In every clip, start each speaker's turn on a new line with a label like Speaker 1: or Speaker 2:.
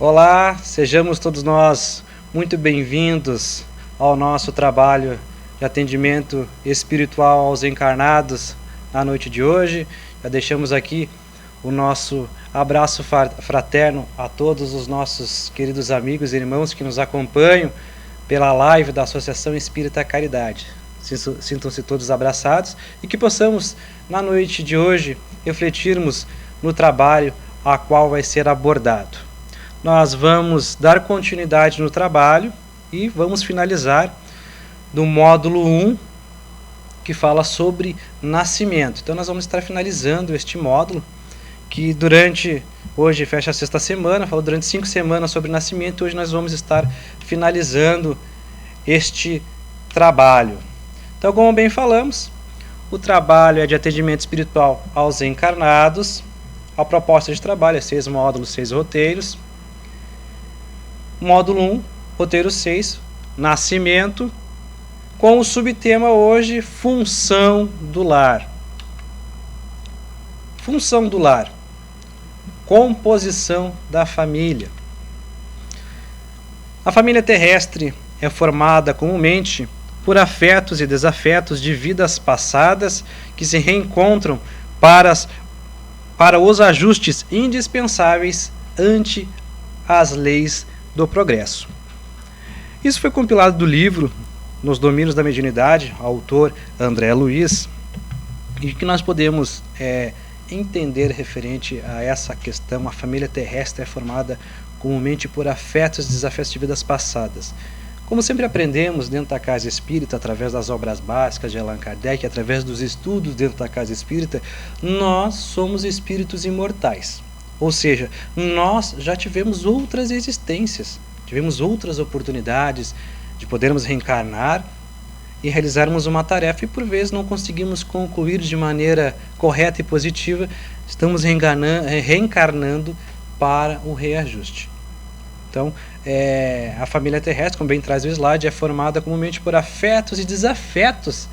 Speaker 1: Olá, sejamos todos nós muito bem-vindos ao nosso trabalho de atendimento espiritual aos encarnados na noite de hoje. Já deixamos aqui o nosso abraço fraterno a todos os nossos queridos amigos e irmãos que nos acompanham pela live da Associação Espírita Caridade. Sintam-se todos abraçados e que possamos, na noite de hoje, refletirmos no trabalho a qual vai ser abordado. Nós vamos dar continuidade no trabalho e vamos finalizar do módulo 1, que fala sobre nascimento. Então nós vamos estar finalizando este módulo, que hoje fecha a sexta semana, falou durante 5 semanas sobre nascimento. Hoje nós vamos estar finalizando este trabalho. Então, como bem falamos, o trabalho é de atendimento espiritual aos encarnados. A proposta de trabalho é 6 módulos, 6 roteiros. Módulo 1, roteiro 6, nascimento, com o subtema hoje, função do lar. Função do lar, composição da família. A família terrestre é formada comumente por afetos e desafetos de vidas passadas que se reencontram para os ajustes indispensáveis ante as leis do progresso. Isso foi compilado do livro Nos Domínios da Mediunidade, autor André Luiz, e que nós podemos entender referente a essa questão. A família terrestre é formada comumente por afetos e desafetos de vidas passadas. Como sempre aprendemos dentro da Casa Espírita, através das obras básicas de Allan Kardec, através dos estudos dentro da Casa Espírita, nós somos espíritos imortais. Ou seja, nós já tivemos outras existências, tivemos outras oportunidades de podermos reencarnar e realizarmos uma tarefa, e por vezes não conseguimos concluir de maneira correta e positiva, estamos reencarnando para o reajuste. Então, a família terrestre, como bem traz o slide, é formada comumente por afetos e desafetos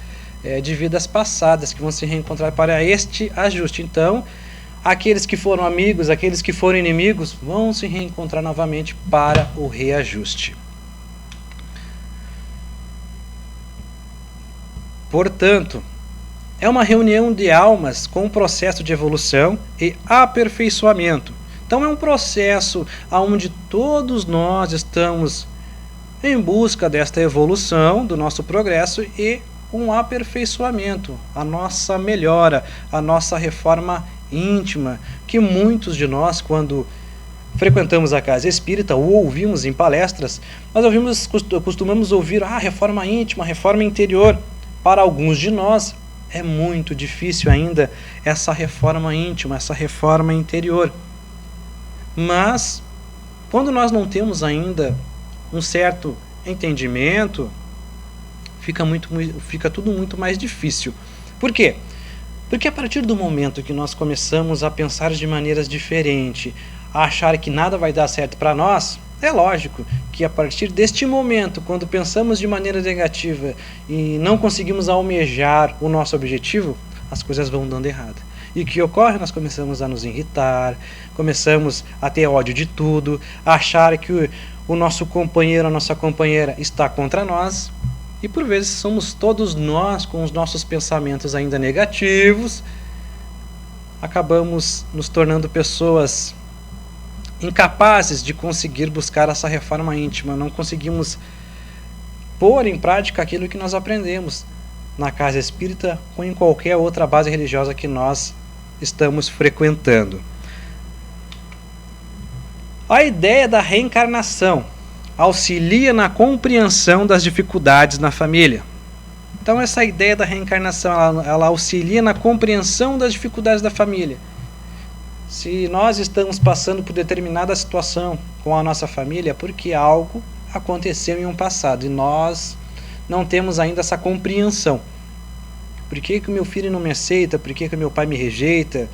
Speaker 1: de vidas passadas que vão se reencontrar para este ajuste. Então, aqueles que foram amigos, aqueles que foram inimigos, vão se reencontrar novamente para o reajuste. Portanto, é uma reunião de almas com um processo de evolução e aperfeiçoamento. Então é um processo onde todos nós estamos em busca desta evolução, do nosso progresso e um aperfeiçoamento, a nossa melhora, a nossa reforma íntima, que muitos de nós, quando frequentamos a Casa Espírita ou ouvimos em palestras, nós costumamos ouvir reforma íntima, reforma interior. Para alguns de nós é muito difícil ainda essa reforma íntima, essa reforma interior. Mas quando nós não temos ainda um certo entendimento, fica tudo muito mais difícil. Por quê? Porque a partir do momento que nós começamos a pensar de maneiras diferentes, a achar que nada vai dar certo para nós, é lógico que a partir deste momento, quando pensamos de maneira negativa e não conseguimos almejar o nosso objetivo, as coisas vão dando errado. E o que ocorre? Nós começamos a nos irritar, começamos a ter ódio de tudo, a achar que o nosso companheiro, a nossa companheira está contra nós. E por vezes somos todos nós, com os nossos pensamentos ainda negativos, acabamos nos tornando pessoas incapazes de conseguir buscar essa reforma íntima. Não conseguimos pôr em prática aquilo que nós aprendemos na Casa Espírita ou em qualquer outra base religiosa que nós estamos frequentando. A ideia da reencarnação auxilia na compreensão das dificuldades na família. Então essa ideia da reencarnação, ela auxilia na compreensão das dificuldades da família. Se nós estamos passando por determinada situação com a nossa família, é porque algo aconteceu em um passado e nós não temos ainda essa compreensão. Por que o meu filho não me aceita? Por que o meu pai me rejeita?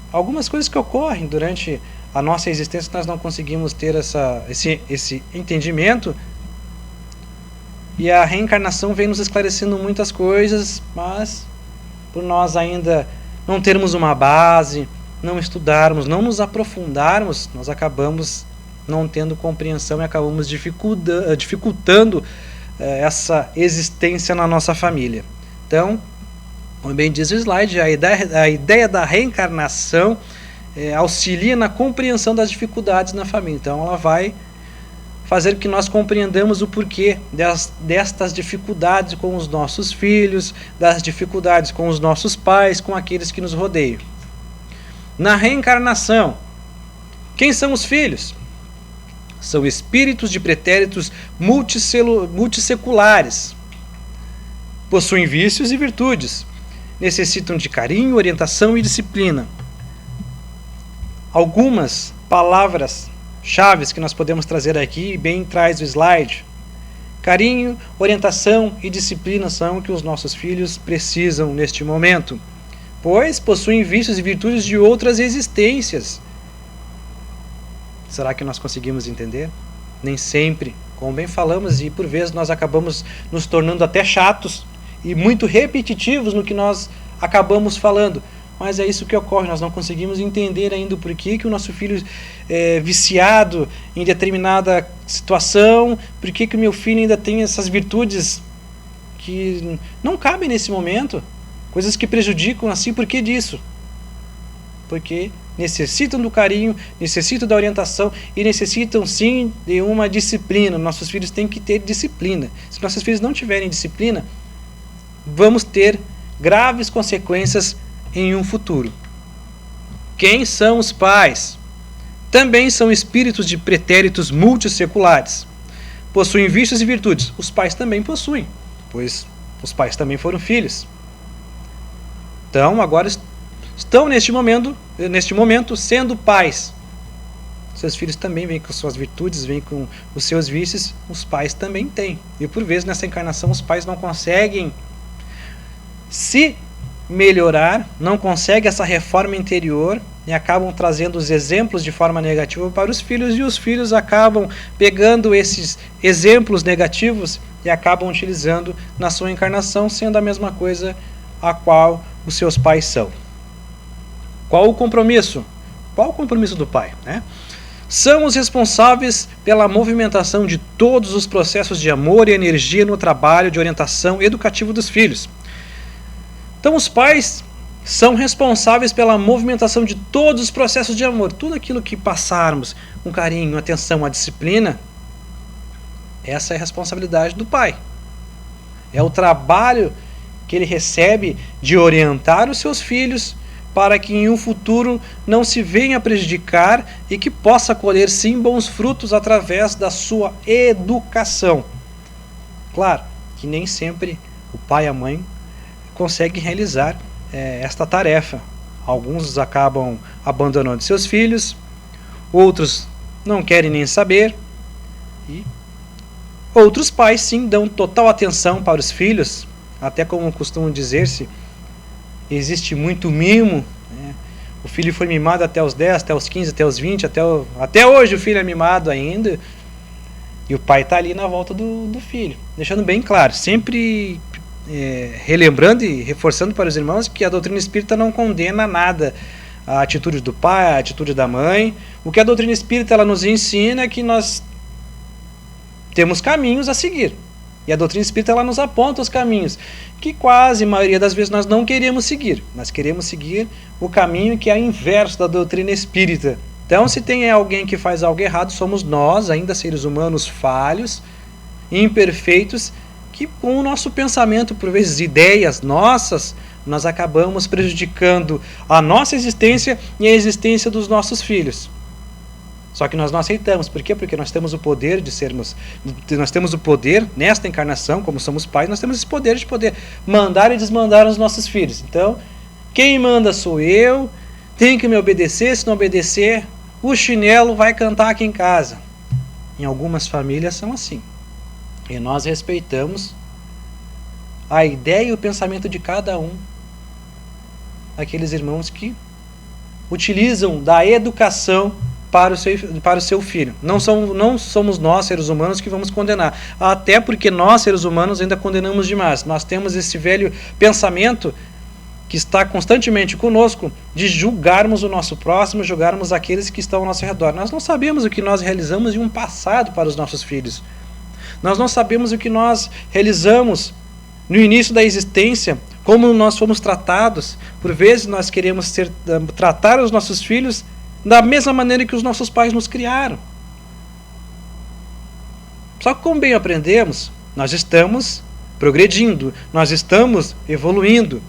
Speaker 1: Algumas coisas que ocorrem durante a nossa existência, nós não conseguimos ter esse entendimento. E a reencarnação vem nos esclarecendo muitas coisas, mas por nós ainda não termos uma base, não estudarmos, não nos aprofundarmos, nós acabamos não tendo compreensão e acabamos dificultando essa existência na nossa família. Então, como bem diz o slide, a ideia da reencarnação auxilia na compreensão das dificuldades na família. Então, ela vai fazer que nós compreendamos o porquê destas dificuldades com os nossos filhos, das dificuldades com os nossos pais, com aqueles que nos rodeiam. Na reencarnação, quem são os filhos? São espíritos de pretéritos multisseculares. Possuem vícios e virtudes. Necessitam de carinho, orientação e disciplina. Algumas palavras chaves que nós podemos trazer aqui, bem traz o slide. Carinho, orientação e disciplina são o que os nossos filhos precisam neste momento, pois possuem vícios e virtudes de outras existências. Será que nós conseguimos entender? Nem sempre, como bem falamos, e por vezes nós acabamos nos tornando até chatos e muito repetitivos no que nós acabamos falando. Mas é isso que ocorre, nós não conseguimos entender ainda o porquê que o nosso filho é viciado em determinada situação, porquê que o meu filho ainda tem essas virtudes que não cabem nesse momento, coisas que prejudicam assim, por que disso? Porque necessitam do carinho, necessitam da orientação e necessitam sim de uma disciplina. Nossos filhos têm que ter disciplina. Se nossos filhos não tiverem disciplina, vamos ter graves consequências em um futuro. Quem são os pais? Também são espíritos de pretéritos multisseculares. Possuem vícios e virtudes. Os pais também possuem, pois os pais também foram filhos. Então, agora estão neste momento sendo pais. Seus filhos também vêm com suas virtudes, vêm com os seus vícios, os pais também têm. E por vezes nessa encarnação os pais não conseguem se melhorar, não conseguem essa reforma interior e acabam trazendo os exemplos de forma negativa para os filhos, e os filhos acabam pegando esses exemplos negativos e acabam utilizando na sua encarnação, sendo a mesma coisa a qual os seus pais são. Qual o compromisso? Qual o compromisso do pai, né? São os responsáveis pela movimentação de todos os processos de amor e energia no trabalho de orientação educativa dos filhos. Então os pais são responsáveis pela movimentação de todos os processos de amor. Tudo aquilo que passarmos com carinho, atenção, a disciplina, essa é a responsabilidade do pai. É o trabalho que ele recebe de orientar os seus filhos para que em um futuro não se venha a prejudicar e que possa colher sim bons frutos através da sua educação. Claro que nem sempre o pai e a mãe conseguem realizar esta tarefa. Alguns acabam abandonando seus filhos, outros não querem nem saber, e outros pais sim dão total atenção para os filhos, até como costumam dizer-se, existe muito mimo, né? O filho foi mimado até os 10, até os 15, até os 20, até hoje o filho é mimado ainda, e o pai está ali na volta do filho, deixando bem claro, sempre relembrando e reforçando para os irmãos que a doutrina espírita não condena nada, a atitude do pai, a atitude da mãe. O que a doutrina espírita ela nos ensina é que nós temos caminhos a seguir, e a doutrina espírita ela nos aponta os caminhos que quase a maioria das vezes nós não queremos seguir. Nós queremos seguir o caminho que é inverso da doutrina espírita. Então, se tem alguém que faz algo errado, somos nós, ainda seres humanos falhos, imperfeitos, que com o nosso pensamento, por vezes ideias nossas, nós acabamos prejudicando a nossa existência e a existência dos nossos filhos. Só que nós não aceitamos. Por quê? Porque nós temos o poder nós temos o poder, nesta encarnação, como somos pais, nós temos esse poder de poder mandar e desmandar os nossos filhos. Então, quem manda sou eu, tem que me obedecer, se não obedecer, o chinelo vai cantar aqui em casa. Em algumas famílias são assim. E nós respeitamos a ideia e o pensamento de cada um daqueles irmãos que utilizam da educação para o seu filho. Não somos nós, seres humanos, que vamos condenar. Até porque nós, seres humanos, ainda condenamos demais. Nós temos esse velho pensamento que está constantemente conosco, de julgarmos o nosso próximo, julgarmos aqueles que estão ao nosso redor. Nós não sabemos o que nós realizamos em um passado para os nossos filhos. Nós não sabemos o que nós realizamos no início da existência, como nós fomos tratados. Por vezes nós queremos tratar os nossos filhos da mesma maneira que os nossos pais nos criaram. Só que como bem aprendemos, nós estamos progredindo, nós estamos evoluindo.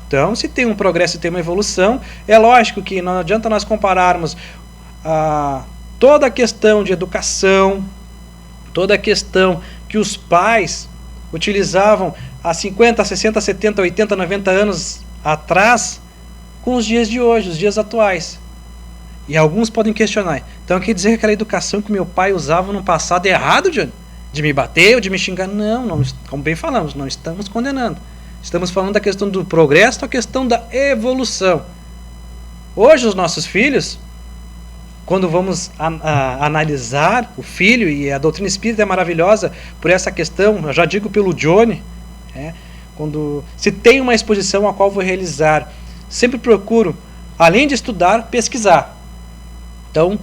Speaker 1: Então, se tem um progresso e tem uma evolução, é lógico que não adianta nós compararmos toda a questão de educação, toda a questão que os pais utilizavam há 50, 60, 70, 80, 90 anos atrás com os dias de hoje, os dias atuais. E alguns podem questionar. Então quer dizer que aquela educação que meu pai usava no passado é errado, Johnny? De me bater ou de me xingar? Não, como bem falamos, não estamos condenando. Estamos falando da questão do progresso, da questão da evolução. Hoje os nossos filhos, quando vamos analisar o filho, e a doutrina espírita é maravilhosa por essa questão, eu já digo pelo Johnny, quando se tem uma exposição a qual vou realizar, sempre procuro, além de estudar, pesquisar. Então,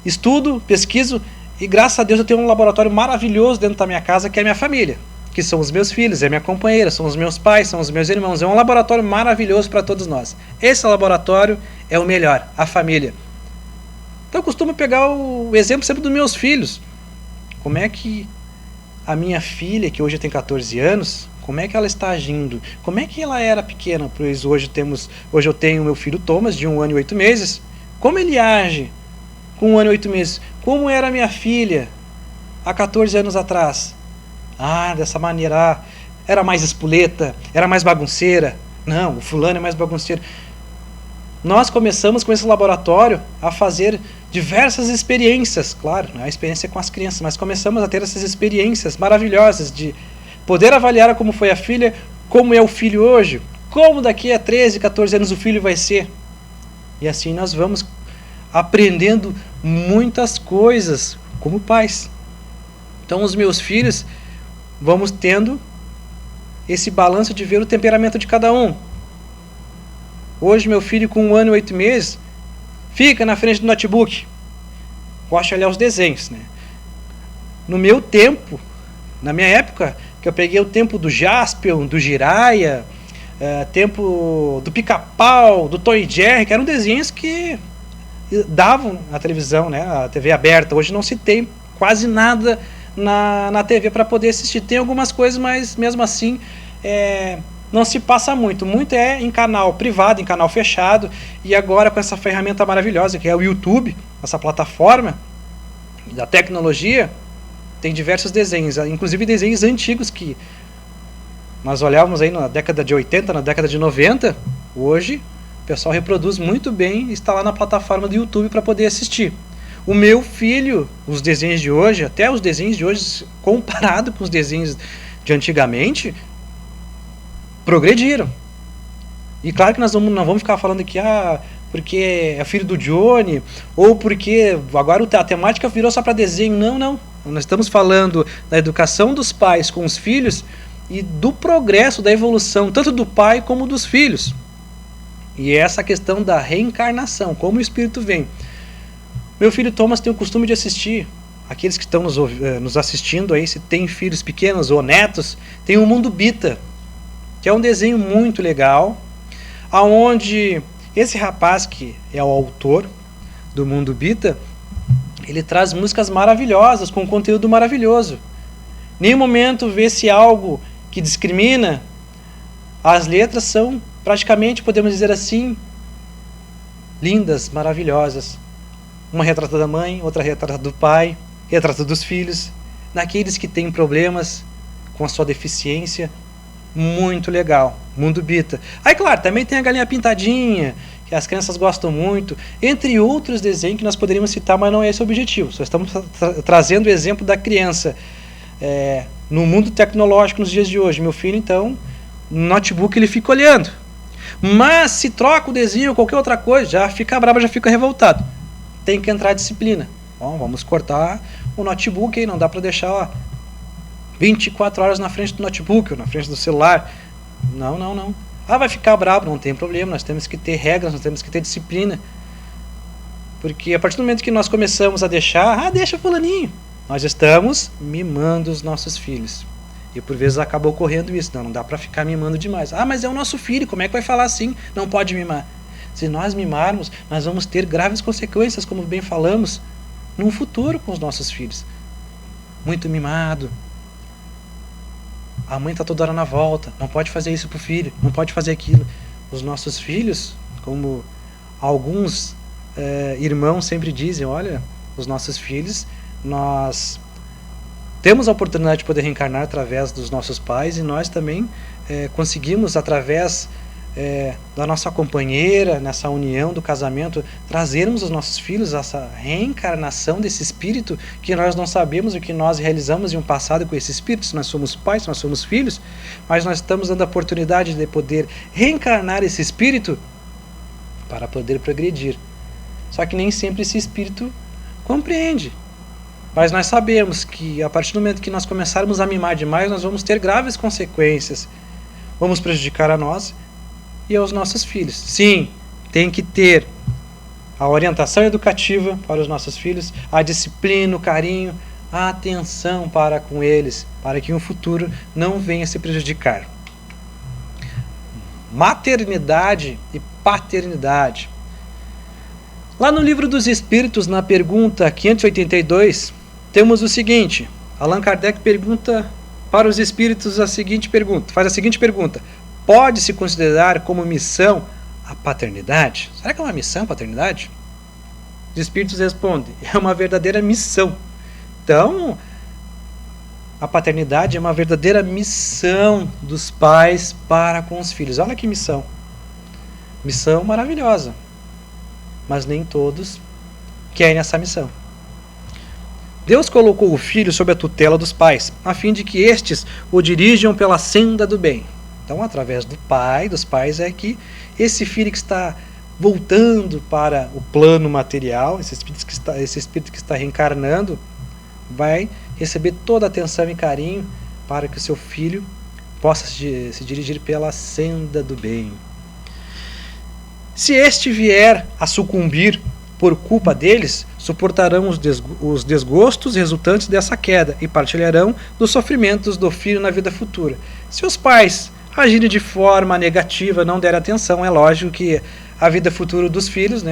Speaker 1: estudo, pesquiso, e graças a Deus eu tenho um laboratório maravilhoso dentro da minha casa, que é a minha família, que são os meus filhos, é minha companheira, são os meus pais, são os meus irmãos. É um laboratório maravilhoso para todos nós. Esse laboratório é o melhor, a família. Então eu costumo pegar o exemplo sempre dos meus filhos. Como é que a minha filha, que hoje tem 14 anos, como é que ela está agindo? Como é que ela era pequena? Pois hoje eu tenho meu filho Thomas, de 1 ano e 8 meses. Como ele age com 1 ano e 8 meses? Como era minha filha há 14 anos atrás? Dessa maneira, era mais espoleta, era mais bagunceira. Não, o fulano é mais bagunceiro. Nós começamos com esse laboratório a fazer diversas experiências, claro, não é a experiência com as crianças, mas começamos a ter essas experiências maravilhosas de poder avaliar como foi a filha, como é o filho hoje, como daqui a 13, 14 anos o filho vai ser. E assim nós vamos aprendendo muitas coisas como pais. Então os meus filhos, vamos tendo esse balanço de ver o temperamento de cada um. Hoje meu filho com 1 ano e 8 meses fica na frente do notebook, gosta de olhar os desenhos, né? No meu tempo, na minha época, que eu peguei o tempo do Jaspion, do Jiraya, tempo do Pica-Pau, do Tom e Jerry, que eram desenhos que davam na televisão, né? A TV aberta. Hoje não se tem quase nada na TV para poder assistir. Tem algumas coisas, mas mesmo assim não se passa muito. Muito é em canal privado, em canal fechado. E agora com essa ferramenta maravilhosa que é o YouTube, essa plataforma da tecnologia, tem diversos desenhos, inclusive desenhos antigos que nós olhávamos aí na década de 80, na década de 90. Hoje o pessoal reproduz muito bem e está lá na plataforma do YouTube para poder assistir. O meu filho, os desenhos de hoje, até os desenhos de hoje, comparado com os desenhos de antigamente, progrediram. E claro que nós não vamos ficar falando aqui, porque é filho do Johnny, ou porque agora a temática virou só para desenho. Não. Nós estamos falando da educação dos pais com os filhos e do progresso, da evolução, tanto do pai como dos filhos. E essa questão da reencarnação, como o espírito vem. Meu filho Thomas tem o costume de assistir, aqueles que estão nos assistindo aí, se tem filhos pequenos ou netos, tem o Mundo Bita, que é um desenho muito legal, aonde esse rapaz que é o autor do Mundo Bita, ele traz músicas maravilhosas, com conteúdo maravilhoso. Nenhum momento vê-se algo que discrimina. As letras são praticamente, podemos dizer assim, lindas, maravilhosas. Uma retrata da mãe, outra retrata do pai, retrata dos filhos, daqueles que têm problemas com a sua deficiência. Muito legal, Mundo Bita. Aí claro, também tem a Galinha Pintadinha, que as crianças gostam muito, entre outros desenhos que nós poderíamos citar, mas não é esse o objetivo. Só estamos trazendo o exemplo da criança no mundo tecnológico nos dias de hoje. Meu filho, então, no notebook ele fica olhando. Mas se troca o desenho ou qualquer outra coisa, já fica bravo, já fica revoltado. Tem que entrar a disciplina. Bom, vamos cortar o notebook aí, não dá para deixar 24 horas na frente do notebook ou na frente do celular. Não. Ah, vai ficar bravo, não tem problema, nós temos que ter regras, nós temos que ter disciplina. Porque a partir do momento que nós começamos a deixar, deixa fulaninho, nós estamos mimando os nossos filhos. E por vezes acaba ocorrendo isso, não dá para ficar mimando demais. Mas é o nosso filho, como é que vai falar assim? Não pode mimar. Se nós mimarmos, nós vamos ter graves consequências, como bem falamos, no futuro com os nossos filhos. Muito mimado. A mãe está toda hora na volta, não pode fazer isso pro filho, não pode fazer aquilo. Os nossos filhos, como alguns irmãos sempre dizem, olha, os nossos filhos, nós temos a oportunidade de poder reencarnar através dos nossos pais, e nós também conseguimos, através da nossa companheira, nessa união do casamento, trazermos os nossos filhos essa reencarnação desse espírito que nós não sabemos o que nós realizamos em um passado com esse espírito, se nós somos pais, se nós somos filhos, mas nós estamos dando a oportunidade de poder reencarnar esse espírito para poder progredir. Só que nem sempre esse espírito compreende. Mas nós sabemos que a partir do momento que nós começarmos a mimar demais, nós vamos ter graves consequências. Vamos prejudicar a nós e aos nossos filhos. Sim, tem que ter a orientação educativa para os nossos filhos, a disciplina, o carinho, a atenção para com eles, para que no futuro não venha se prejudicar. Maternidade e paternidade. Lá no Livro dos Espíritos, na pergunta 582, temos o seguinte: Allan Kardec pergunta para os espíritos a seguinte pergunta, faz a seguinte pergunta: pode-se considerar como missão a paternidade? Será que é uma missão a paternidade? Os espíritos respondem: é uma verdadeira missão. Então, a paternidade é uma verdadeira missão dos pais para com os filhos. Olha que missão. Missão maravilhosa. Mas nem todos querem essa missão. Deus colocou o filho sob a tutela dos pais, a fim de que estes o dirijam pela senda do bem. Então, através dos pais, é que esse filho que está voltando para o plano material, esse espírito que está reencarnando, vai receber toda a atenção e carinho para que o seu filho possa se dirigir pela senda do bem. Se este vier a sucumbir por culpa deles, suportarão os desgostos resultantes dessa queda e partilharão dos sofrimentos do filho na vida futura. Se os pais agirem de forma negativa, não derem atenção, é lógico que a vida futura dos filhos,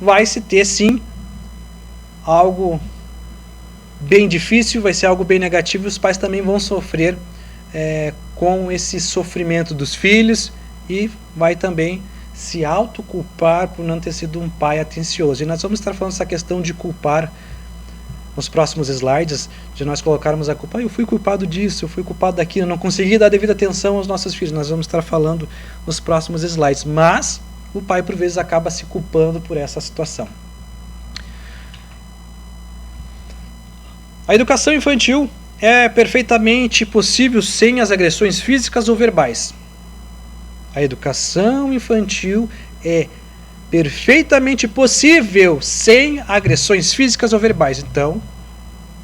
Speaker 1: vai se ter sim algo bem difícil, vai ser algo bem negativo, e os pais também vão sofrer com esse sofrimento dos filhos, e vai também se autoculpar por não ter sido um pai atencioso. E nós vamos estar falando essa questão de culpar nos próximos slides, de nós colocarmos a culpa. Eu fui culpado disso, eu fui culpado daquilo, não consegui dar devida atenção aos nossos filhos. Nós vamos estar falando nos próximos slides. Mas o pai, por vezes, acaba se culpando por essa situação. A educação infantil é perfeitamente possível sem as agressões físicas ou verbais. A educação infantil é perfeitamente possível sem agressões físicas ou verbais. Então,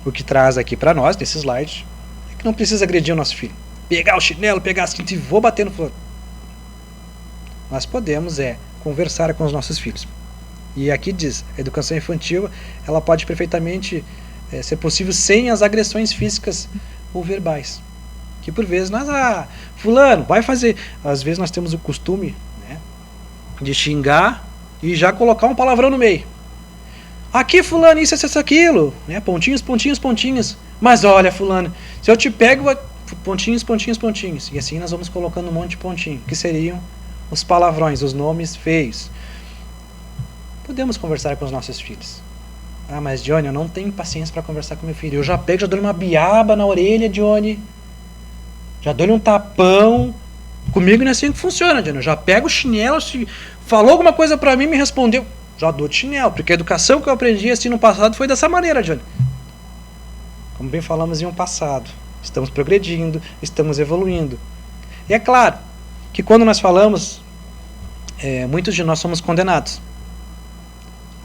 Speaker 1: o que traz aqui para nós, nesse slide, é que não precisa agredir o nosso filho. Pegar o chinelo, pegar a cinta e vou bater no fulano. Nós podemos conversar com os nossos filhos. E aqui diz, a educação infantil ela pode perfeitamente ser possível sem as agressões físicas ou verbais. Que por vezes nós, fulano, vai fazer. Às vezes nós temos o costume de xingar e já colocar um palavrão no meio. Aqui, fulano, isso, aquilo. Pontinhos, pontinhos, pontinhos. Mas olha, fulano, se eu te pego, pontinhos, pontinhos, pontinhos. E assim nós vamos colocando um monte de pontinho, que seriam os palavrões, os nomes feios. Podemos conversar com os nossos filhos. Mas Johnny, eu não tenho paciência para conversar com meu filho. Eu já pego, já dou uma biaba na orelha, Johnny. Já dou-lhe um tapão. Comigo não é assim que funciona, Johnny. Eu já pego o chinelo, se falou alguma coisa pra mim, me respondeu, já dou de chinelo. Porque a educação que eu aprendi assim no passado foi dessa maneira, Johnny. Como bem falamos em um passado. Estamos progredindo, estamos evoluindo. E é claro que quando nós falamos, muitos de nós somos condenados.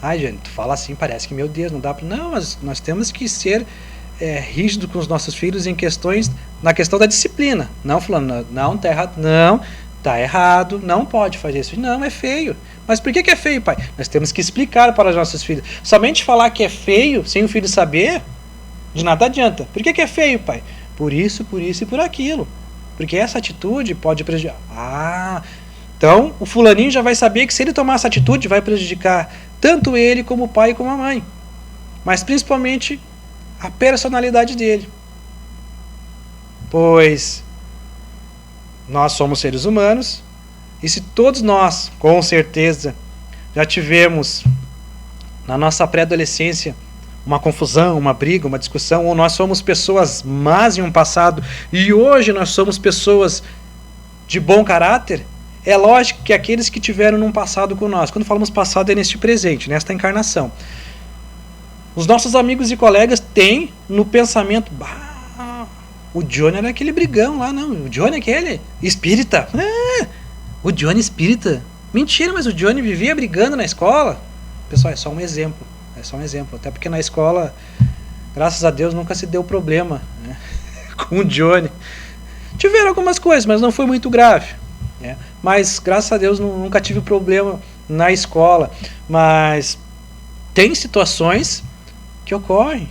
Speaker 1: Johnny, tu fala assim, parece que, meu Deus, não dá pra... Não, mas nós temos que ser rígidos com os nossos filhos na questão da disciplina. Não falando, não, tá errado. Não, tá errado, não pode fazer isso. Não, é feio. Mas por que é feio, pai? Nós temos que explicar para os nossos filhos. Somente falar que é feio, sem o filho saber, de nada adianta. Por que é feio, pai? Por isso e por aquilo. Porque essa atitude pode prejudicar. Então o fulaninho já vai saber que se ele tomar essa atitude, vai prejudicar tanto ele como o pai e como a mãe. Mas principalmente a personalidade dele. Pois nós somos seres humanos, e se todos nós, com certeza, já tivemos na nossa pré-adolescência uma confusão, uma briga, uma discussão, ou nós somos pessoas más em um passado e hoje nós somos pessoas de bom caráter, é lógico que aqueles que tiveram num passado com nós, quando falamos passado é neste presente, nesta encarnação, os nossos amigos e colegas têm no pensamento, o Johnny era aquele brigão lá, não, o Johnny é aquele espírita, o Johnny espírita, mentira, mas o Johnny vivia brigando na escola. Pessoal, é só um exemplo, até porque na escola, graças a Deus, nunca se deu problema, né, com o Johnny. Tiveram algumas coisas, mas não foi muito grave, né? Mas graças a Deus nunca tive problema na escola, mas tem situações que ocorrem,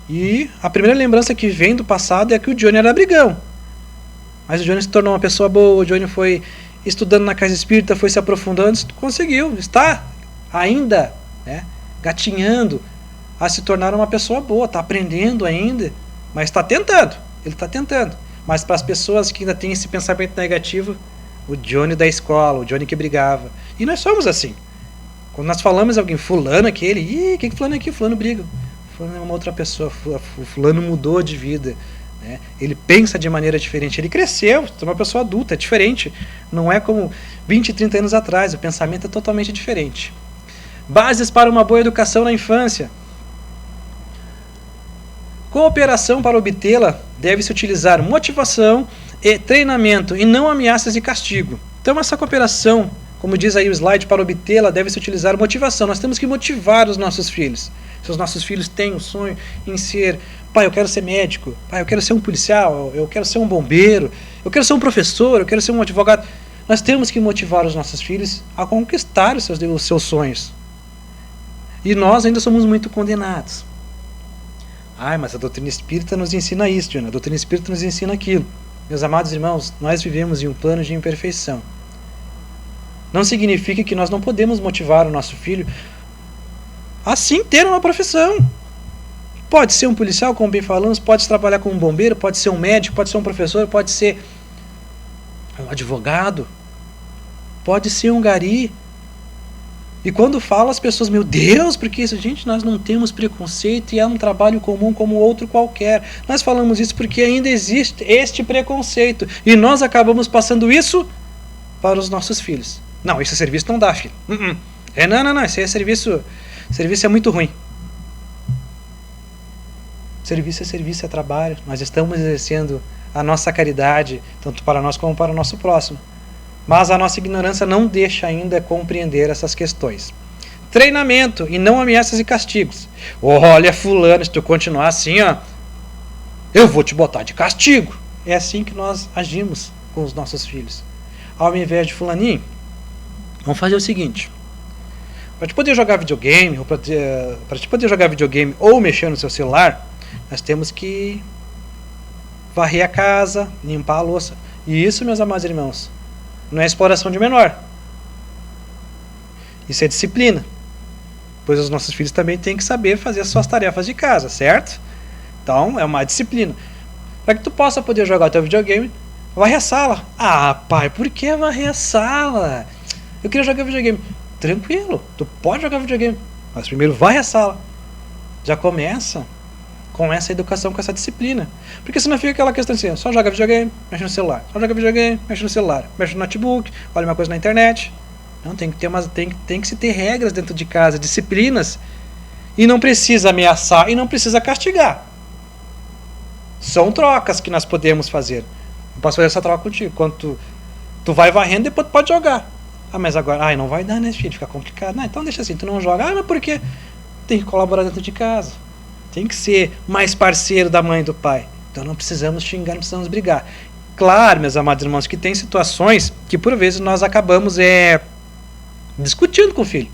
Speaker 1: e a primeira lembrança que vem do passado é que o Johnny era brigão, mas o Johnny se tornou uma pessoa boa, o Johnny foi estudando na casa espírita, foi se aprofundando, conseguiu, está ainda, né, gatinhando a se tornar uma pessoa boa, está aprendendo ainda, mas está tentando, ele está tentando. Mas para as pessoas que ainda têm esse pensamento negativo, o Johnny da escola, o Johnny que brigava, e nós somos assim, quando nós falamos alguém, fulano aquele, que fulano aqui, fulano briga, fulano é uma outra pessoa, fulano mudou de vida, né? Ele pensa de maneira diferente, ele cresceu, é uma pessoa adulta, é diferente, não é como 20, 30 anos atrás, o pensamento é totalmente diferente. Bases para uma boa educação na infância. Cooperação para obtê-la deve-se utilizar motivação e treinamento e não ameaças e castigo. Então essa cooperação, como diz aí o slide, para obtê-la deve-se utilizar motivação. Nós temos que motivar os nossos filhos. Se os nossos filhos têm o sonho em ser, pai, eu quero ser médico, pai, eu quero ser um policial, eu quero ser um bombeiro, eu quero ser um professor, eu quero ser um advogado, nós temos que motivar os nossos filhos a conquistar os seus sonhos. E nós ainda somos muito condenados. Mas a doutrina espírita nos ensina isso, Diana. A doutrina espírita nos ensina aquilo. Meus amados irmãos, nós vivemos em um plano de imperfeição. Não significa que nós não podemos motivar o nosso filho a sim ter uma profissão. Pode ser um policial, como bem falamos, pode trabalhar como um bombeiro, pode ser um médico, pode ser um professor, pode ser um advogado, pode ser um gari. E quando falo, as pessoas, meu Deus, porque isso, gente, nós não temos preconceito e é um trabalho comum como outro qualquer. Nós falamos isso porque ainda existe este preconceito e nós acabamos passando isso para os nossos filhos. Não, esse serviço não dá, filho. Não, esse serviço é muito ruim. Serviço é serviço, é trabalho. Nós estamos exercendo a nossa caridade, tanto para nós como para o nosso próximo. Mas a nossa ignorância não deixa ainda compreender essas questões. Treinamento e não ameaças e castigos. Olha, fulano, se tu continuar assim, eu vou te botar de castigo. É assim que nós agimos com os nossos filhos. Ao invés de fulaninho, vamos fazer o seguinte. Para te poder jogar videogame, ou mexer no seu celular, nós temos que varrer a casa, limpar a louça. E isso, meus amados irmãos, não é exploração de menor. Isso é disciplina. Pois os nossos filhos também têm que saber fazer as suas tarefas de casa, certo? Então, é uma disciplina. Para que tu possa poder jogar o teu videogame, varre a sala. Pai, por que varrer a sala? Eu queria jogar videogame. Tranquilo, tu pode jogar videogame, mas primeiro varre a sala. Já começa com essa educação, com essa disciplina. Porque senão fica aquela questão assim, só joga videogame, mexe no celular. Só joga videogame, mexe no celular. Mexe no notebook, olha uma coisa na internet. Não, tem que se ter regras dentro de casa, disciplinas. E não precisa ameaçar e não precisa castigar. São trocas que nós podemos fazer. Eu posso fazer essa troca contigo. Quando tu vai varrendo, depois tu pode jogar. Mas agora, não vai dar, né, filho? Fica complicado. Então deixa assim, tu não joga. Mas por quê? Tem que colaborar dentro de casa. tem que ser mais parceiro da mãe e do pai. Então não precisamos xingar, não precisamos brigar. Claro, meus amados irmãos, que tem situações que por vezes nós acabamos discutindo com o filho.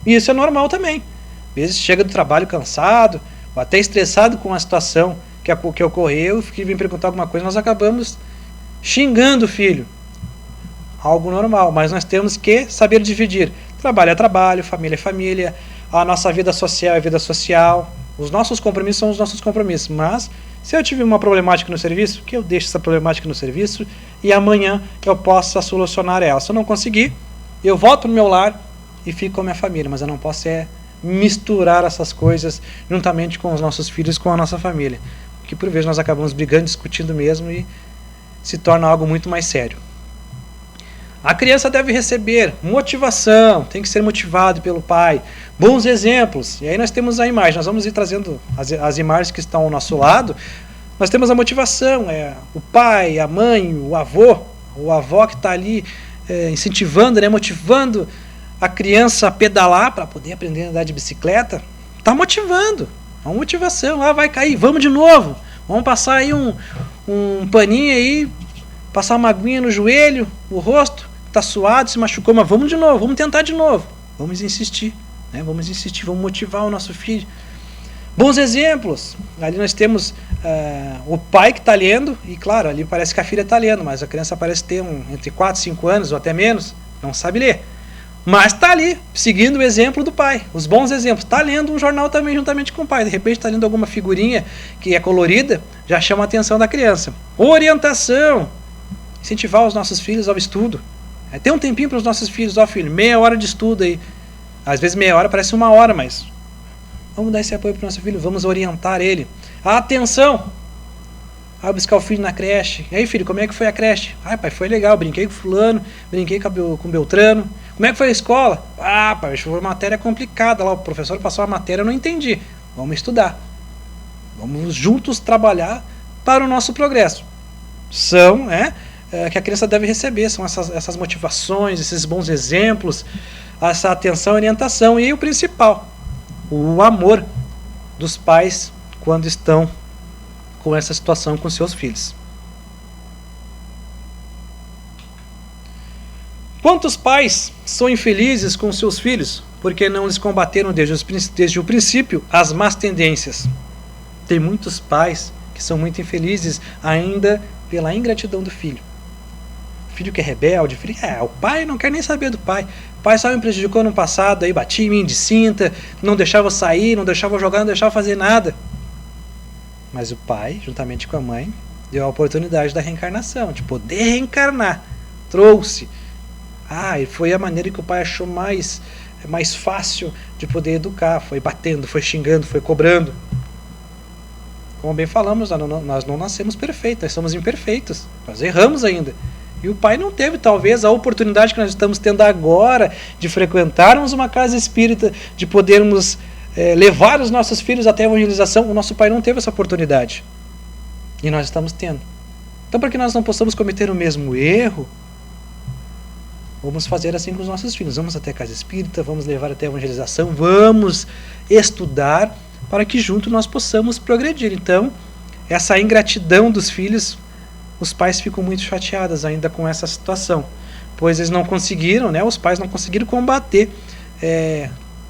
Speaker 1: E isso é normal também. Às vezes chega do trabalho cansado, ou até estressado com a situação que ocorreu, que vem perguntar alguma coisa, nós acabamos xingando o filho. Algo normal, mas nós temos que saber dividir. Trabalho é trabalho, família é família, a nossa vida social é vida social, os nossos compromissos são os nossos compromissos. Mas se eu tiver uma problemática no serviço, que eu deixe essa problemática no serviço e amanhã eu possa solucionar ela. Se eu não conseguir, eu volto para o meu lar e fico com a minha família, mas eu não posso misturar essas coisas juntamente com os nossos filhos, com a nossa família, porque por vezes nós acabamos brigando, discutindo mesmo e se torna algo muito mais sério. A criança deve receber motivação, tem que ser motivado pelo pai, bons exemplos. E aí nós temos a imagem, nós vamos ir trazendo as imagens que estão ao nosso lado. Nós temos a motivação, o pai, a mãe, o avó que está ali incentivando, motivando a criança a pedalar para poder aprender a andar de bicicleta. Está motivando, é uma motivação. Vai cair, vamos de novo. Vamos passar aí um paninho aí, passar uma aguinha no joelho, o rosto está suado, se machucou, mas vamos de novo, vamos tentar de novo. Vamos insistir, vamos insistir, vamos motivar o nosso filho. Bons exemplos. Ali nós temos o pai que está lendo, e claro, ali parece que a filha está lendo, mas a criança parece ter entre 4 e 5 anos, ou até menos, não sabe ler. Mas está ali, seguindo o exemplo do pai, os bons exemplos. Está lendo um jornal também juntamente com o pai. De repente está lendo alguma figurinha que é colorida, já chama a atenção da criança. Orientação. Incentivar os nossos filhos ao estudo. Ter um tempinho para os nossos filhos. Filho, meia hora de estudo aí. Às vezes meia hora parece 1 hora, mas vamos dar esse apoio para o nosso filho, vamos orientar ele. Atenção! Vai buscar o filho na creche. E aí, filho, como é que foi a creche? Pai, foi legal, brinquei com fulano, brinquei com Beltrano. Como é que foi a escola? Pai, foi uma matéria complicada lá, o professor passou a matéria, eu não entendi. Vamos estudar. Vamos juntos trabalhar para o nosso progresso. São, que a criança deve receber, são essas motivações, esses bons exemplos, essa atenção e orientação. E o principal, o amor dos pais quando estão com essa situação com seus filhos. Quantos pais são infelizes com seus filhos porque não lhes combateram desde o princípio as más tendências? Tem muitos pais que são muito infelizes ainda pela ingratidão do filho. Filho que é rebelde, o pai não quer nem saber do pai. O pai só me prejudicou no passado, aí batia em mim de cinta, não deixava eu sair, não deixava eu jogar, não deixava eu fazer nada. Mas o pai, juntamente com a mãe, deu a oportunidade da reencarnação, de poder reencarnar. Trouxe. E foi a maneira que o pai achou mais fácil de poder educar. Foi batendo, foi xingando, foi cobrando. Como bem falamos, nós não nascemos perfeitos, nós somos imperfeitos. Nós erramos ainda. E o pai não teve, talvez, a oportunidade que nós estamos tendo agora de frequentarmos uma casa espírita, de podermos levar os nossos filhos até a evangelização. O nosso pai não teve essa oportunidade. E nós estamos tendo. Então, para que nós não possamos cometer o mesmo erro, vamos fazer assim com os nossos filhos. Vamos até a casa espírita, vamos levar até a evangelização, vamos estudar para que juntos nós possamos progredir. Então, essa ingratidão dos filhos, os pais ficam muito chateados ainda com essa situação, pois eles não conseguiram, os pais não conseguiram combater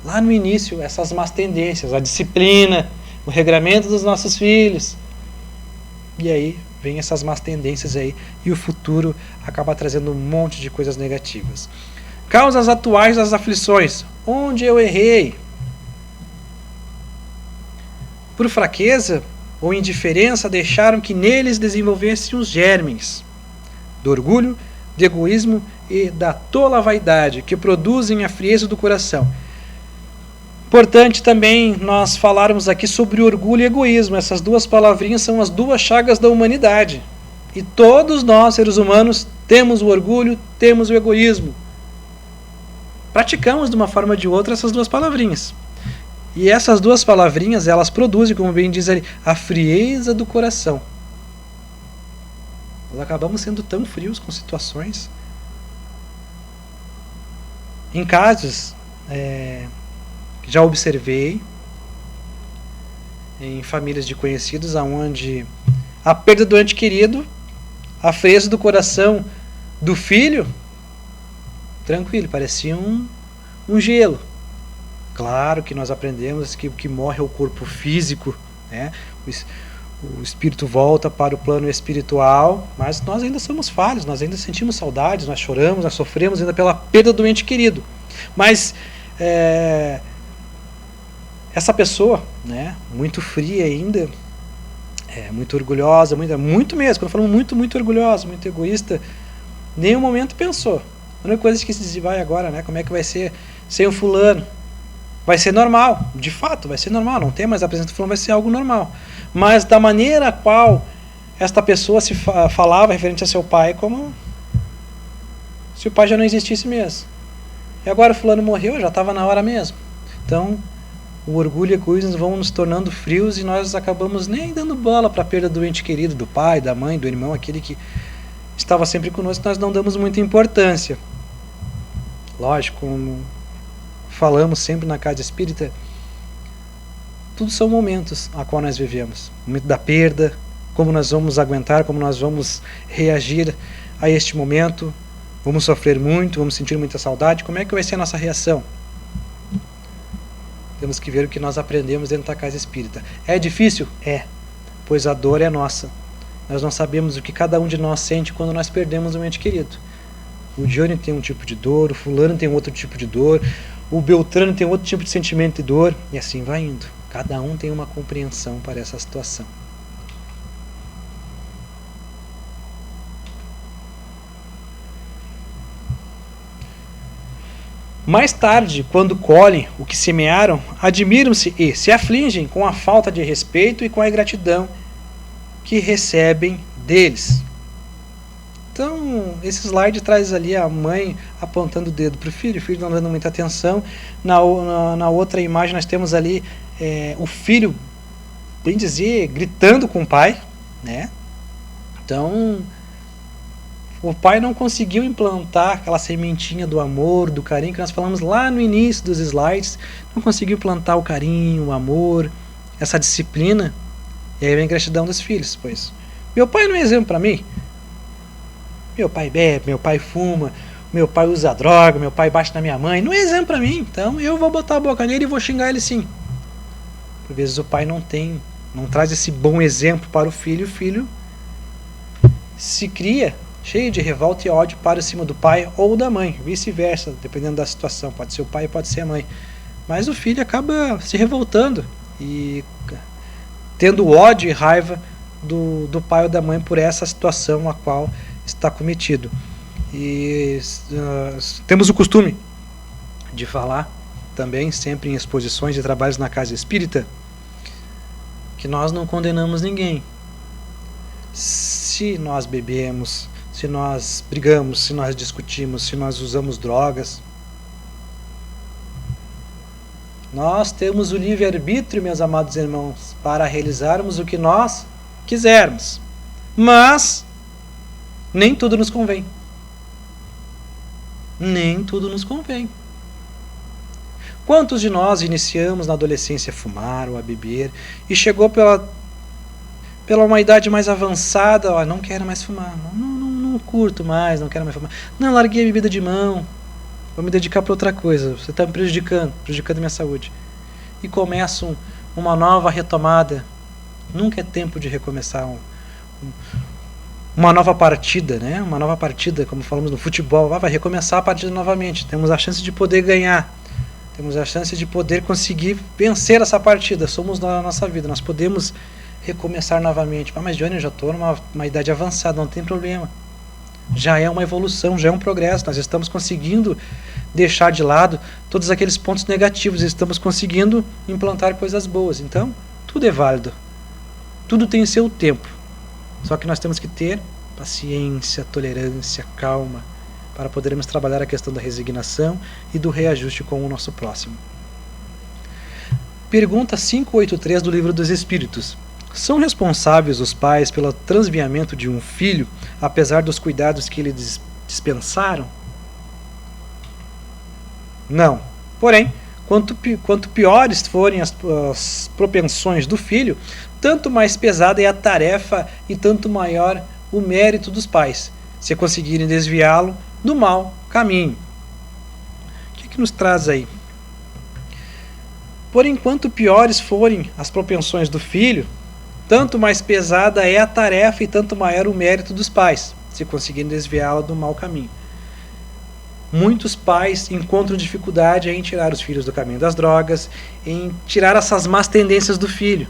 Speaker 1: lá no início essas más tendências, a disciplina, o regramento dos nossos filhos. E aí vem essas más tendências aí, e o futuro acaba trazendo um monte de coisas negativas. Causas atuais das aflições. Onde eu errei? Por fraqueza ou indiferença deixaram que neles desenvolvessem os germes do orgulho, do egoísmo e da tola vaidade, que produzem a frieza do coração. Importante também nós falarmos aqui sobre orgulho e egoísmo. Essas duas palavrinhas são as duas chagas da humanidade. E todos nós, seres humanos, temos o orgulho, temos o egoísmo. Praticamos de uma forma ou de outra essas duas palavrinhas. E essas duas palavrinhas, elas produzem, como bem diz ali, a frieza do coração. Nós acabamos sendo tão frios com situações. Em casos... já observei em famílias de conhecidos, onde a perda do ente querido, a frieza do coração do filho, tranquilo, parecia um gelo. Claro que nós aprendemos que o que morre é o corpo físico, né? O espírito volta para o plano espiritual, mas nós ainda somos falhos, nós ainda sentimos saudades, nós choramos, nós sofremos ainda pela perda do ente querido. Mas essa pessoa, né, muito fria ainda, muito orgulhosa, muito mesmo, quando falamos muito orgulhosa, muito egoísta, nenhum momento pensou. A única coisa que se diz, vai agora, né, como é que vai ser sem o fulano? Vai ser normal, de fato, vai ser normal, não tem mais a presença do fulano, vai ser algo normal. Mas da maneira a qual esta pessoa se falava referente a seu pai, como se o pai já não existisse mesmo. E agora o fulano morreu, já estava na hora mesmo. Então, o orgulho e o egoísmo vão nos tornando frios e nós acabamos nem dando bola para a perda do ente querido, do pai, da mãe, do irmão, aquele que estava sempre conosco, nós não damos muita importância. Lógico, como falamos sempre na casa espírita, tudo são momentos a qual nós vivemos. O momento da perda, como nós vamos aguentar, como nós vamos reagir a este momento. Vamos sofrer muito, vamos sentir muita saudade. Como é que vai ser a nossa reação? Temos que ver o que nós aprendemos dentro da casa espírita. É difícil? É, pois a dor é nossa. Nós não sabemos o que cada um de nós sente quando nós perdemos um ente querido. O Johnny tem um tipo de dor, o fulano tem outro tipo de dor, o Beltrano tem outro tipo de sentimento de dor, e assim vai indo. Cada um tem uma compreensão para essa situação. Mais tarde, quando colhem o que semearam, admiram-se e se afligem com a falta de respeito e com a ingratidão que recebem deles. Então, esse slide traz ali a mãe apontando o dedo para o filho não dando muita atenção. Na outra imagem nós temos ali o filho, bem dizer, gritando com o pai, né? Então, o pai não conseguiu implantar aquela sementinha do amor, do carinho que nós falamos lá no início dos slides. Não conseguiu plantar o carinho, o amor, essa disciplina. E aí vem a ingratidão dos filhos, pois meu pai não é exemplo para mim. Meu pai bebe, meu pai fuma, meu pai usa droga, meu pai bate na minha mãe. Não é exemplo para mim, então eu vou botar a boca nele e vou xingar ele sim. Por vezes o pai não traz esse bom exemplo para o filho se cria cheio de revolta e ódio para cima do pai ou da mãe, vice-versa, dependendo da situação. Pode ser o pai, pode ser a mãe. Mas o filho acaba se revoltando e tendo ódio e raiva do pai ou da mãe por essa situação a qual está cometido. E temos o costume de falar também, sempre em exposições de trabalhos na casa espírita, que nós não condenamos ninguém. Se nós bebemos, se nós brigamos, se nós discutimos, se nós usamos drogas, nós temos o livre-arbítrio, meus amados irmãos, para realizarmos o que nós quisermos. Mas nem tudo nos convém. Nem tudo nos convém. Quantos de nós iniciamos na adolescência a fumar ou a beber e chegou pela uma idade mais avançada, não quero mais fumar, não curto mais, não quero mais fumar, não, larguei a bebida de mão, vou me dedicar para outra coisa, você está me prejudicando minha saúde. E começam uma nova retomada. Nunca é tempo de recomeçar uma nova partida, né? Uma nova partida, como falamos no futebol, vai recomeçar a partida novamente. Temos a chance de poder ganhar, temos a chance de poder conseguir vencer essa partida. Somos na nossa vida, nós podemos recomeçar novamente. Mas Johnny, eu já estou numa idade avançada, não tem problema. Já é uma evolução, já é um progresso. Nós estamos conseguindo deixar de lado todos aqueles pontos negativos, estamos conseguindo implantar coisas boas. Então, tudo é válido. Tudo tem seu tempo. Só que nós temos que ter paciência, tolerância, calma, para podermos trabalhar a questão da resignação e do reajuste com o nosso próximo. Pergunta 583 do Livro dos Espíritos. São responsáveis os pais pelo transviamento de um filho, apesar dos cuidados que eles dispensaram? Não. Porém, Quanto piores forem as propensões do filho, tanto mais pesada é a tarefa e tanto maior o mérito dos pais, se conseguirem desviá-lo do mau caminho. O que nos traz aí? Porém, quanto piores forem as propensões do filho, tanto mais pesada é a tarefa e tanto maior o mérito dos pais, se conseguirem desviá-lo do mau caminho. Muitos pais encontram dificuldade em tirar os filhos do caminho das drogas, em tirar essas más tendências do filho.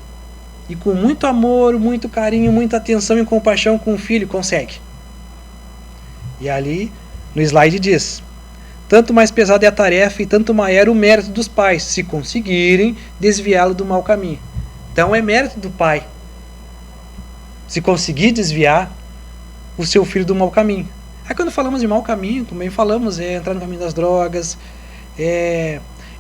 Speaker 1: E com muito amor, muito carinho, muita atenção e compaixão com o filho, consegue. E ali, no slide diz: tanto mais pesada é a tarefa e tanto maior o mérito dos pais, se conseguirem desviá-lo do mau caminho. Então é mérito do pai se conseguir desviar o seu filho do mau caminho. Aí quando falamos de mau caminho, também falamos entrar no caminho das drogas,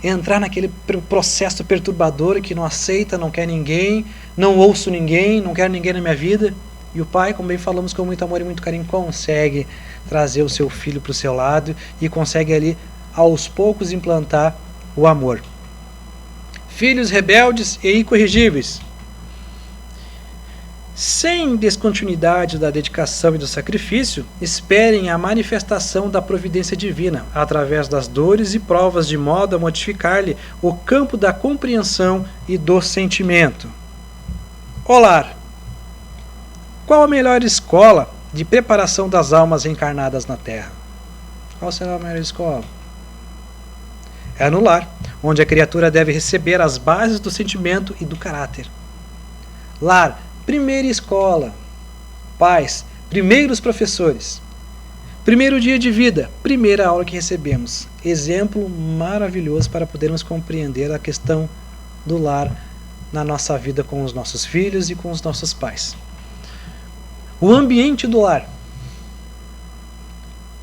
Speaker 1: entrar naquele processo perturbador que não aceita, não quer ninguém, não ouço ninguém, não quero ninguém na minha vida. E o pai, como bem falamos, com muito amor e muito carinho, consegue trazer o seu filho para o seu lado e consegue ali, aos poucos, implantar o amor. Filhos rebeldes e incorrigíveis. Sem descontinuidade da dedicação e do sacrifício, esperem a manifestação da providência divina, através das dores e provas, de modo a modificar-lhe o campo da compreensão e do sentimento. O lar. Qual a melhor escola de preparação das almas encarnadas na Terra? Qual será a melhor escola? É no lar, onde a criatura deve receber as bases do sentimento e do caráter. Lar, primeira escola. Pais, primeiros professores. Primeiro dia de vida, primeira aula que recebemos. Exemplo maravilhoso para podermos compreender a questão do lar na nossa vida com os nossos filhos e com os nossos pais. O ambiente do lar.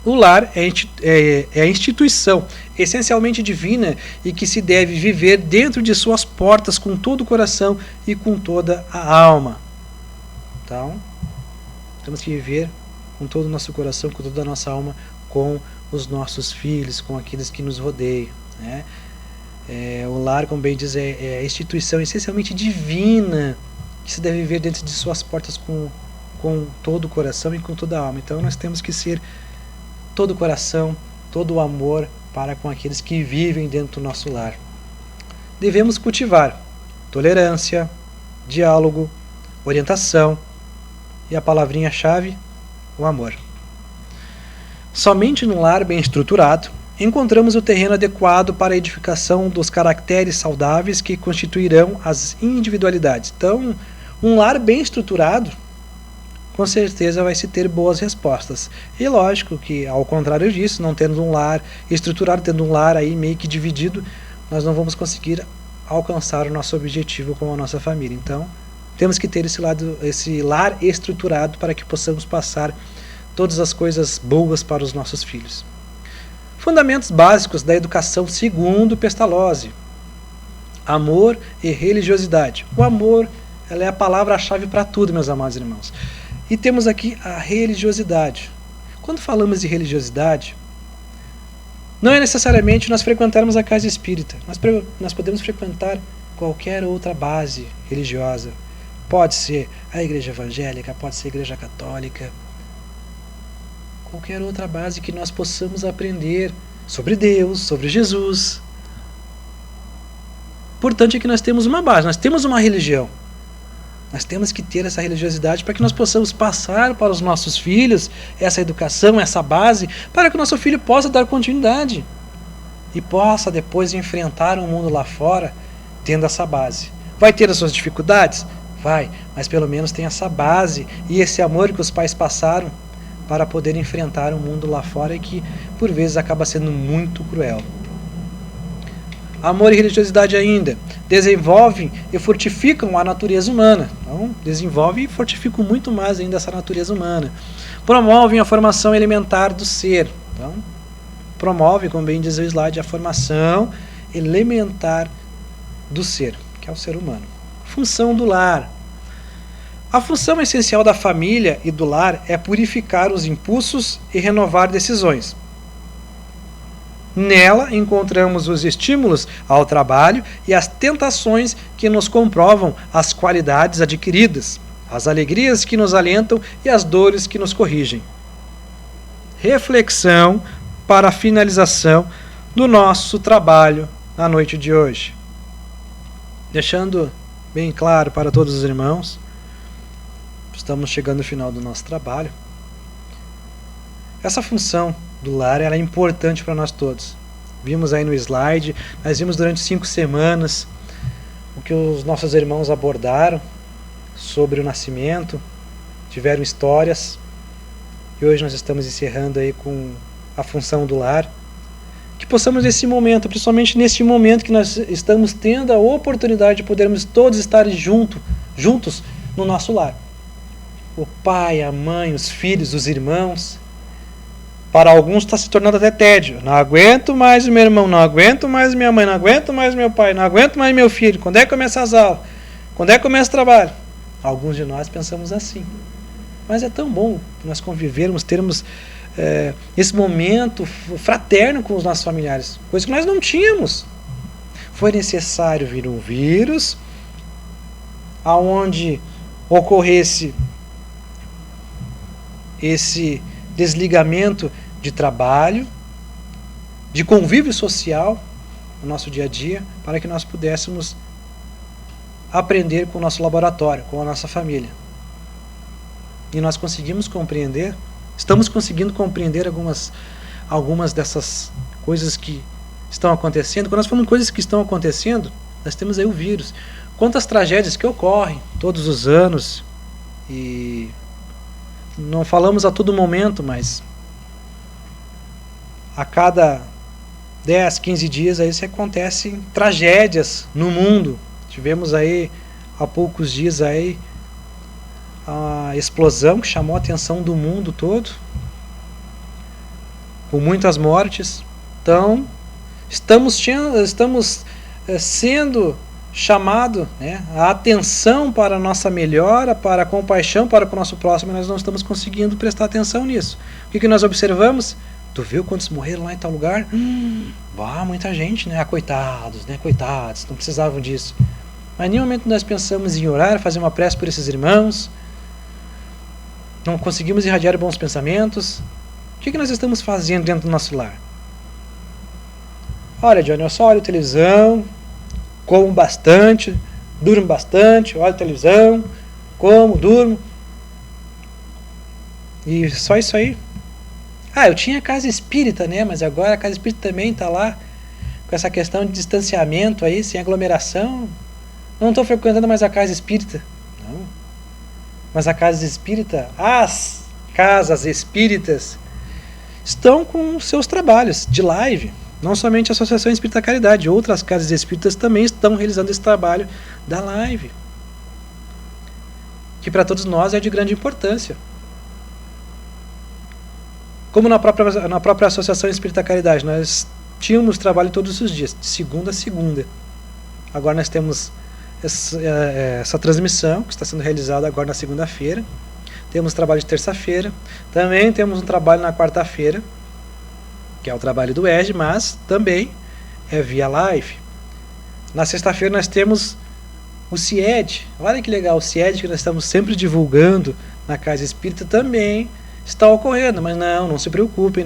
Speaker 1: O lar é a instituição essencialmente divina e que se deve viver dentro de suas portas com todo o coração e com toda a alma. Então, temos que viver com todo o nosso coração, com toda a nossa alma, com os nossos filhos, com aqueles que nos rodeiam, né? O lar, como bem diz, é a instituição essencialmente divina que se deve viver dentro de suas portas com todo o coração e com toda a alma. Então nós temos que ser todo o coração, todo o amor para com aqueles que vivem dentro do nosso lar. Devemos cultivar tolerância, diálogo, orientação e a palavrinha-chave, o amor. Somente num lar bem estruturado encontramos o terreno adequado para a edificação dos caracteres saudáveis que constituirão as individualidades. Então, um lar bem estruturado, com certeza vai se ter boas respostas. E lógico que, ao contrário disso, não tendo um lar estruturado, tendo um lar aí meio que dividido, nós não vamos conseguir alcançar o nosso objetivo com a nossa família. Então, temos que ter esse lar estruturado para que possamos passar todas as coisas boas para os nossos filhos. Fundamentos básicos da educação segundo Pestalozzi. Amor e religiosidade. O amor, ela é a palavra-chave para tudo, meus amados irmãos. E temos aqui a religiosidade. Quando falamos de religiosidade, não é necessariamente nós frequentarmos a casa espírita. Nós podemos frequentar qualquer outra base religiosa. Pode ser a igreja evangélica, pode ser a igreja católica. Qualquer outra base que nós possamos aprender sobre Deus, sobre Jesus. Importante é que nós temos uma base, nós temos uma religião. Nós temos que ter essa religiosidade para que nós possamos passar para os nossos filhos essa educação, essa base, para que o nosso filho possa dar continuidade e possa depois enfrentar o mundo lá fora tendo essa base. Vai ter as suas dificuldades? Vai, mas pelo menos tem essa base e esse amor que os pais passaram para poder enfrentar o mundo lá fora e que por vezes acaba sendo muito cruel. Amor e religiosidade ainda desenvolvem e fortificam a natureza humana. Então, desenvolvem e fortificam muito mais ainda essa natureza humana. Promovem a formação elementar do ser. Então, promovem, como bem diz o slide, a formação elementar do ser, que é o ser humano. Função do lar. A função essencial da família e do lar é purificar os impulsos e renovar decisões. Nela encontramos os estímulos ao trabalho e as tentações que nos comprovam as qualidades adquiridas, as alegrias que nos alentam e as dores que nos corrigem. Reflexão para a finalização do nosso trabalho na noite de hoje. Deixando bem claro para todos os irmãos, estamos chegando ao final do nosso trabalho. Essa função do lar ela é importante para nós todos. Vimos aí no slide, nós vimos durante 5 semanas o que os nossos irmãos abordaram sobre o nascimento, tiveram histórias, e hoje nós estamos encerrando aí com a função do lar. Que possamos nesse momento, principalmente neste momento que nós estamos tendo a oportunidade de podermos todos estar juntos no nosso lar. O pai, a mãe, os filhos, os irmãos. Para alguns está se tornando até tédio. Não aguento mais o meu irmão, não aguento mais minha mãe, não aguento mais meu pai, não aguento mais meu filho. Quando é que começa as aulas? Quando é que começa o trabalho? Alguns de nós pensamos assim. Mas é tão bom nós convivermos, termos esse momento fraterno com os nossos familiares. Coisa que nós não tínhamos. Foi necessário vir um vírus aonde ocorresse esse desligamento de trabalho, de convívio social no nosso dia a dia, para que nós pudéssemos aprender com o nosso laboratório, com a nossa família. E nós conseguimos compreender, estamos conseguindo compreender algumas dessas coisas que estão acontecendo. Quando nós falamos coisas que estão acontecendo, nós temos aí o vírus. Quantas tragédias que ocorrem todos os anos, e não falamos a todo momento, mas a cada 10, 15 dias aí se acontecem tragédias no mundo. Tivemos aí há poucos dias aí a explosão que chamou a atenção do mundo todo, com muitas mortes. Então estamos sendo chamado, a atenção para a nossa melhora, para a compaixão para com o nosso próximo, e nós não estamos conseguindo prestar atenção nisso. O que nós observamos? Tu viu quantos morreram lá em tal lugar? Muita gente, coitados, coitados, não precisavam disso. Mas em nenhum momento nós pensamos em orar, fazer uma prece por esses irmãos. Não conseguimos irradiar bons pensamentos. O que nós estamos fazendo dentro do nosso lar? Olha, Johnny, eu só olho televisão, como bastante, durmo bastante, olho televisão, como, durmo. E só isso aí. Eu tinha casa espírita, mas agora a casa espírita também está lá com essa questão de distanciamento aí, sem aglomeração. Não estou frequentando mais a casa espírita. Não. Mas a casa espírita, as casas espíritas estão com seus trabalhos de live. Não somente a Associação Espírita Caridade, outras casas espíritas também estão realizando esse trabalho da live, que para todos nós é de grande importância. Como na própria Associação Espírita Caridade, nós tínhamos trabalho todos os dias, de segunda a segunda. Agora nós temos essa transmissão, que está sendo realizada agora na segunda-feira. Temos trabalho de terça-feira. Também temos um trabalho na quarta-feira, que é o trabalho do EG, mas também é via live. Na sexta-feira nós temos o CIED. Olha que legal, o CIED que nós estamos sempre divulgando na Casa Espírita também está ocorrendo, mas não se preocupem,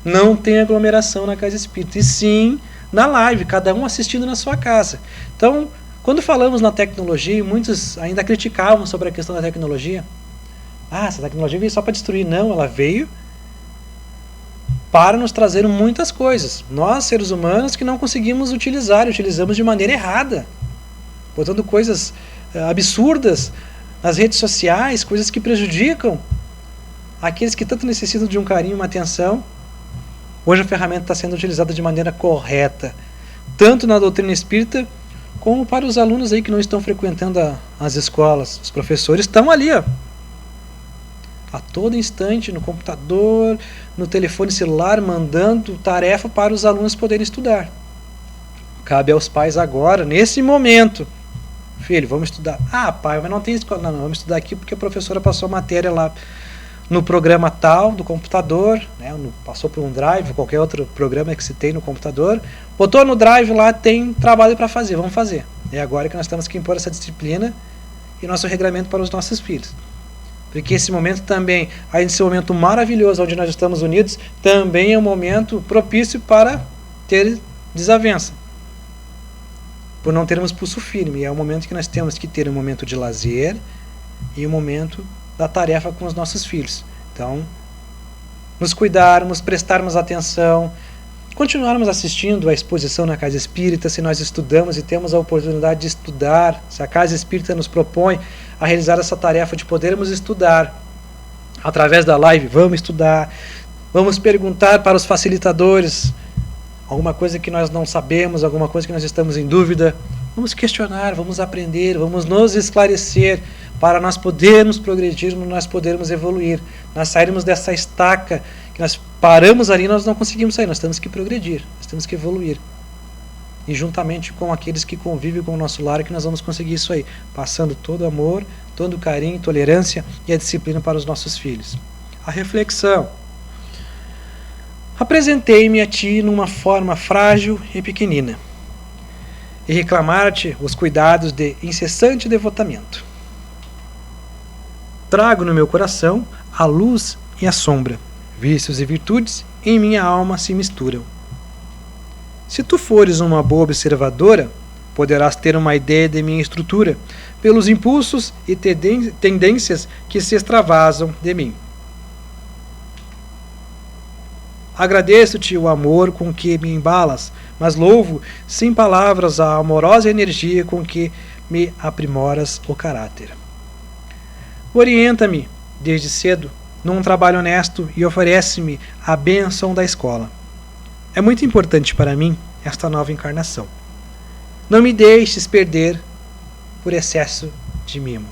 Speaker 1: não tem aglomeração na Casa Espírita, e sim na live, cada um assistindo na sua casa. Então, quando falamos na tecnologia, muitos ainda criticavam sobre a questão da tecnologia. Essa tecnologia veio só para destruir. Não, ela veio para nos trazer muitas coisas. Nós, seres humanos, que não conseguimos utilizamos de maneira errada, botando coisas absurdas nas redes sociais, coisas que prejudicam aqueles que tanto necessitam de um carinho, uma atenção. Hoje a ferramenta está sendo utilizada de maneira correta, tanto na doutrina espírita, como para os alunos aí que não estão frequentando as escolas. Os professores estão ali, a todo instante, no computador, no telefone celular, mandando tarefa para os alunos poderem estudar. Cabe aos pais agora, nesse momento: filho, vamos estudar. Pai, mas não tem escola. Não, vamos estudar aqui porque a professora passou a matéria lá no programa tal do computador, né, passou por um Drive, qualquer outro programa que se tem no computador, botou no Drive lá, tem trabalho para fazer, vamos fazer. É agora que nós temos que impor essa disciplina e nosso regramento para os nossos filhos. Porque esse momento também, esse momento maravilhoso onde nós estamos unidos, também é um momento propício para ter desavença. Por não termos pulso firme. É um momento que nós temos que ter um momento de lazer e um momento da tarefa com os nossos filhos. Então, nos cuidarmos, prestarmos atenção, continuarmos assistindo a exposição na Casa Espírita, se nós estudamos e temos a oportunidade de estudar, se a Casa Espírita nos propõe a realizar essa tarefa de podermos estudar através da live, vamos estudar, vamos perguntar para os facilitadores alguma coisa que nós não sabemos, alguma coisa que nós estamos em dúvida, vamos questionar, vamos aprender, vamos nos esclarecer para nós podermos progredir, nós podermos evoluir, nós sairmos dessa estaca que nós paramos ali, nós não conseguimos sair, nós temos que progredir, nós temos que evoluir. E juntamente com aqueles que convivem com o nosso lar, que nós vamos conseguir isso aí, passando todo amor, todo carinho, tolerância e a disciplina para os nossos filhos. A reflexão. Apresentei-me a ti numa forma frágil e pequenina, e reclamar-te os cuidados de incessante devotamento. Trago no meu coração a luz e a sombra, vícios e virtudes em minha alma se misturam. Se tu fores uma boa observadora, poderás ter uma ideia de minha estrutura, pelos impulsos e tendências que se extravasam de mim. Agradeço-te o amor com que me embalas, mas louvo, sem palavras, a amorosa energia com que me aprimoras o caráter. Orienta-me, desde cedo, num trabalho honesto e oferece-me a bênção da escola. É muito importante para mim esta nova encarnação. Não me deixes perder por excesso de mimo.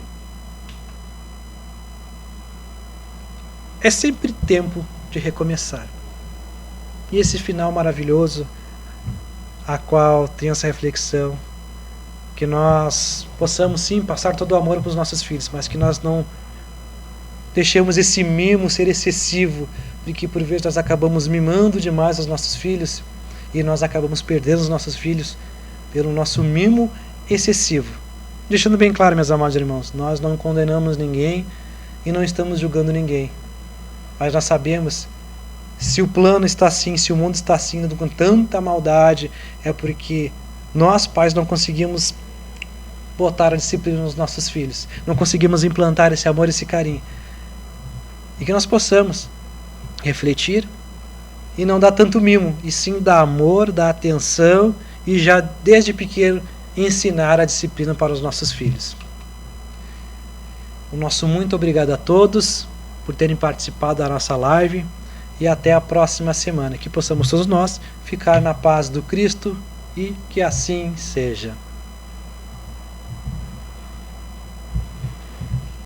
Speaker 1: É sempre tempo de recomeçar. E esse final maravilhoso, a qual tem essa reflexão, que nós possamos sim passar todo o amor para os nossos filhos, mas que nós não deixemos esse mimo ser excessivo, porque por vezes nós acabamos mimando demais os nossos filhos e nós acabamos perdendo os nossos filhos pelo nosso mimo excessivo. Deixando bem claro, meus amados irmãos, nós não condenamos ninguém e não estamos julgando ninguém, mas nós sabemos, se o plano está assim, se o mundo está assim, com tanta maldade, é porque nós, pais, não conseguimos botar a disciplina nos nossos filhos, não conseguimos implantar esse amor, esse carinho. E que nós possamos refletir e não dar tanto mimo, e sim dar amor, dar atenção e já desde pequeno ensinar a disciplina para os nossos filhos. O nosso muito obrigado a todos por terem participado da nossa live e até a próxima semana, que possamos todos nós ficar na paz do Cristo e que assim seja.